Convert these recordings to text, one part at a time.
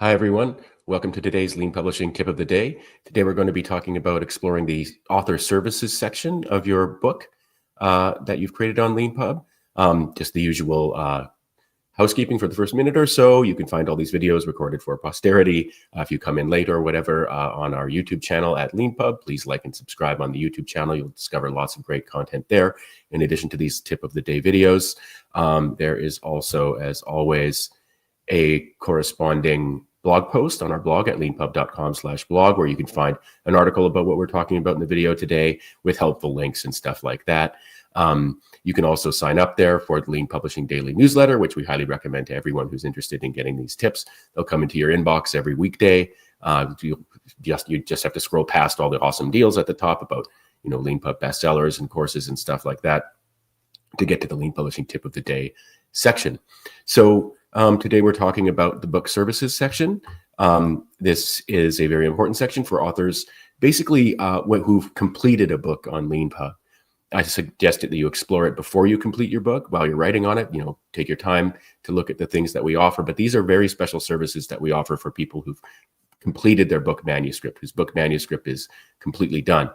Hi, everyone. Welcome to today's Lean Publishing Tip of the Day. Today, we're going to be talking about exploring the author services section of your book that you've created on Leanpub. Just the usual housekeeping for the first minute or so. You can find all these videos recorded for posterity. If you come in late or whatever on our YouTube channel at Leanpub, please like and subscribe on the YouTube channel. You'll discover lots of great content there. In addition to these Tip of the Day videos, there is also, as always, a corresponding blog post on our blog at leanpub.com/blog, where you can find an article about what we're talking about in the video today with helpful links and stuff like that. You can also sign up there for the Lean Publishing Daily Newsletter, which we highly recommend to everyone who's interested in getting these tips. They'll come into your inbox every weekday. You just have to scroll past all the awesome deals at the top about, Leanpub bestsellers and courses and stuff like that to get to the Lean Publishing Tip of the Day section. So today we're talking about the book services section. This is a very important section for authors, basically who've completed a book on Leanpub. I suggested that you explore it before you complete your book. While you're writing on it, take your time to look at the things that we offer. But these are very special services that we offer for people who've completed their book manuscript, whose book manuscript is completely done.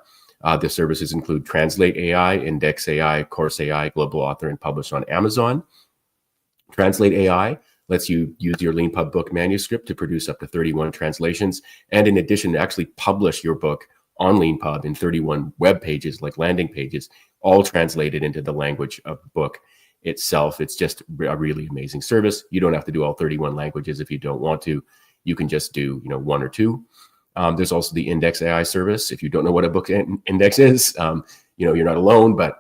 The services include Translate AI, Index AI, Course AI, Global Author, and Publish on Amazon. Translate AI lets you use your Leanpub book manuscript to produce up to 31 translations, and in addition, actually publish your book on Leanpub in 31 web pages, like landing pages, all translated into the language of the book itself. It's just a really amazing service. You don't have to do all 31 languages if you don't want to. You can just do, one or two. There's also the Index AI service. If you don't know what a book index is, you're not alone, but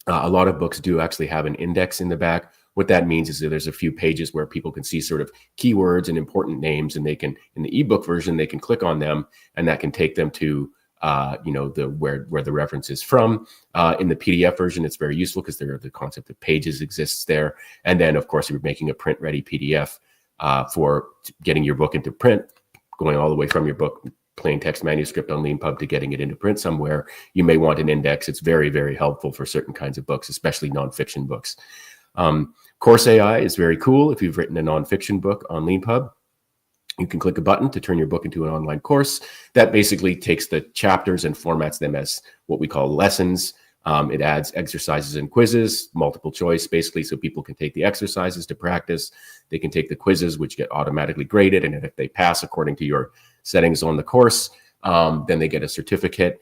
a lot of books do actually have an index in the back. What that means is that there's a few pages where people can see sort of keywords and important names, and they can, in the ebook version, they can click on them, and that can take them to, where the reference is from. In the PDF version, it's very useful because the concept of pages exists there. And then, of course, if you're making a print-ready PDF for getting your book into print, going all the way from your book plain text manuscript on Leanpub to getting it into print somewhere, you may want an index. It's very, very helpful for certain kinds of books, especially nonfiction books. Course AI is very cool. If you've written a nonfiction book on Leanpub, you can click a button to turn your book into an online course. That basically takes the chapters and formats them as what we call lessons. It adds exercises and quizzes, multiple choice, basically, so people can take the exercises to practice. They can take the quizzes, which get automatically graded. And if they pass according to your settings on the course, then they get a certificate.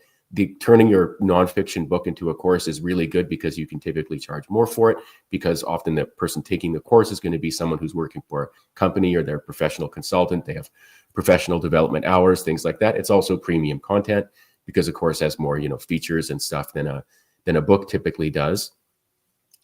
Turning your nonfiction book into a course is really good because you can typically charge more for it, because often the person taking the course is going to be someone who's working for a company or they're a professional consultant. They have professional development hours, things like that. It's also premium content because a course has more, features and stuff than a book typically does.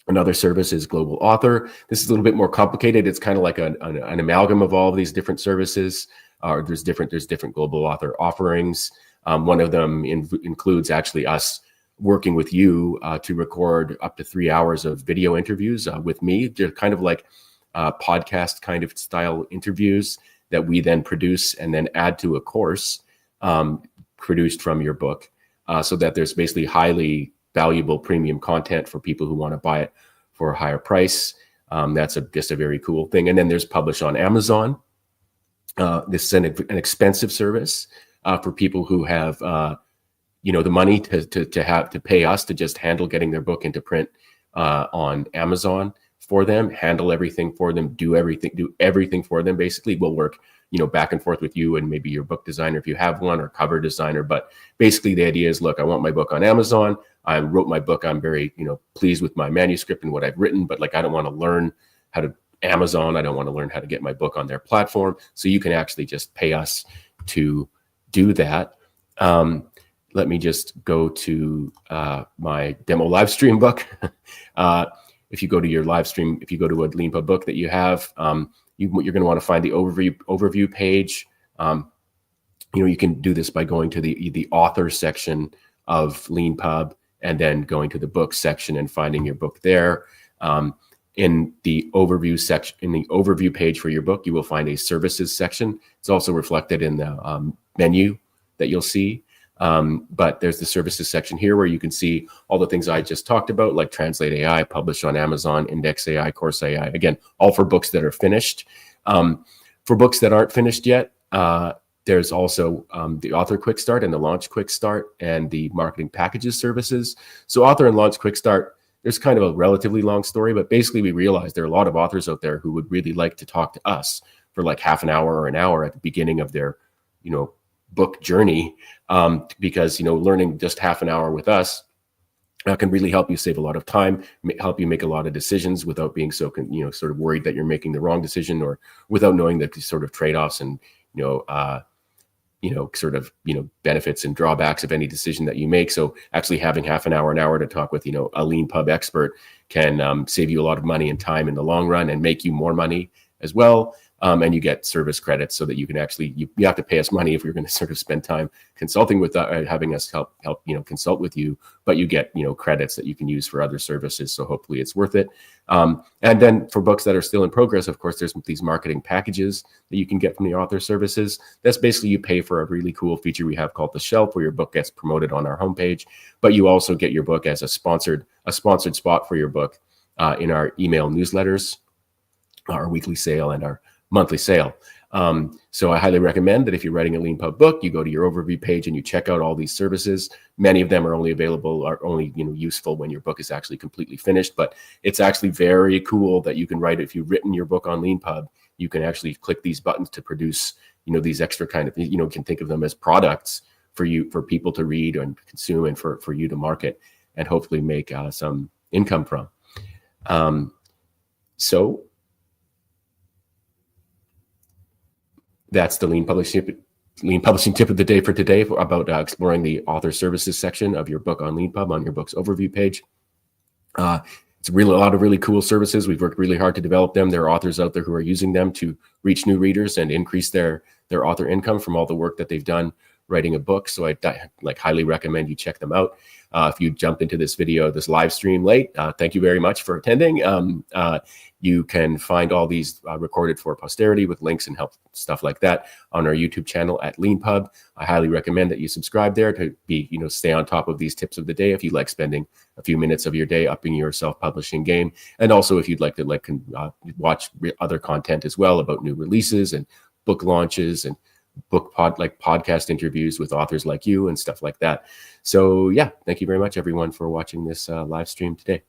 Another service is Global Author. This is a little bit more complicated. It's kind of like an amalgam of all of these different services. There's different Global Author offerings. One of them includes actually us working with you to record up to 3 hours of video interviews with me. They're kind of like podcast kind of style interviews that we then produce and then add to a course produced from your book, so that there's basically highly valuable premium content for people who want to buy it for a higher price. That's just a very cool thing. And then there's Publish on Amazon. This is an expensive service for people who have, the money to pay us to just handle getting their book into print on Amazon for them, handle everything for them, do everything for them. Basically, we'll work, back and forth with you and maybe your book designer if you have one, or cover designer. But basically, the idea is, look, I want my book on Amazon. I wrote my book. I'm very, pleased with my manuscript and what I've written, but I don't want to learn how to Amazon. I don't want to learn how to get my book on their platform. So you can actually just pay us to do that. Let me just go to my demo live stream book. If you go to your live stream, if you go to a Leanpub book that you have, you're going to want to find the overview page. You can do this by going to the author section of Leanpub and then going to the book section and finding your book there. In the overview section, in the overview page for your book, you will find a services section. It's also reflected in the menu that you'll see. But there's the services section here where you can see all the things I just talked about, like Translate AI, Publish on Amazon, Index AI, Course AI. Again, all for books that are finished. For books that aren't finished yet, there's also the Author Quick Start and the Launch Quick Start and the Marketing Packages services. So Author and Launch Quick Start, there's kind of a relatively long story, but basically we realized there are a lot of authors out there who would really like to talk to us for like half an hour or an hour at the beginning of their, book journey, because, learning just half an hour with us can really help you save a lot of time, help you make a lot of decisions without being so, sort of worried that you're making the wrong decision, or without knowing the sort of trade-offs and, benefits and drawbacks of any decision that you make. So actually having half an hour to talk with, a Leanpub expert can save you a lot of money and time in the long run and make you more money as well. And you get service credits so that you can actually, you have to pay us money if you're going to sort of spend time consulting with, having us help, consult with you, but you get, credits that you can use for other services. So hopefully it's worth it. And then for books that are still in progress, of course, there's these marketing packages that you can get from the author services. That's basically you pay for a really cool feature we have called the shelf, where your book gets promoted on our homepage, but you also get your book as a sponsored spot for your book in our email newsletters, our weekly sale and our monthly sale. So I highly recommend that if you're writing a Leanpub book, you go to your overview page and you check out all these services. Many of them are only useful when your book is actually completely finished, but it's actually very cool that you can write, if you've written your book on Leanpub, you can actually click these buttons to produce, these extra kind of, you can think of them as products for people to read and consume, and for you to market and hopefully make some income from. So that's the Lean Publishing tip of the day for today, about exploring the author services section of your book on Leanpub on your book's overview page. It's a lot of really cool services. We've worked really hard to develop them. There are authors out there who are using them to reach new readers and increase their author income from all the work that they've done writing a book. So I highly recommend you check them out. If you jumped into this live stream late, thank you very much for attending. You can find all these recorded for posterity with links and help stuff like that on our YouTube channel at Leanpub. I highly recommend that you subscribe there to be, stay on top of these tips of the day if you like spending a few minutes of your day upping your self-publishing game. And also if you'd like to watch other content as well about new releases and book launches and podcast interviews with authors like you and stuff like that. So yeah, thank you very much everyone for watching this live stream today.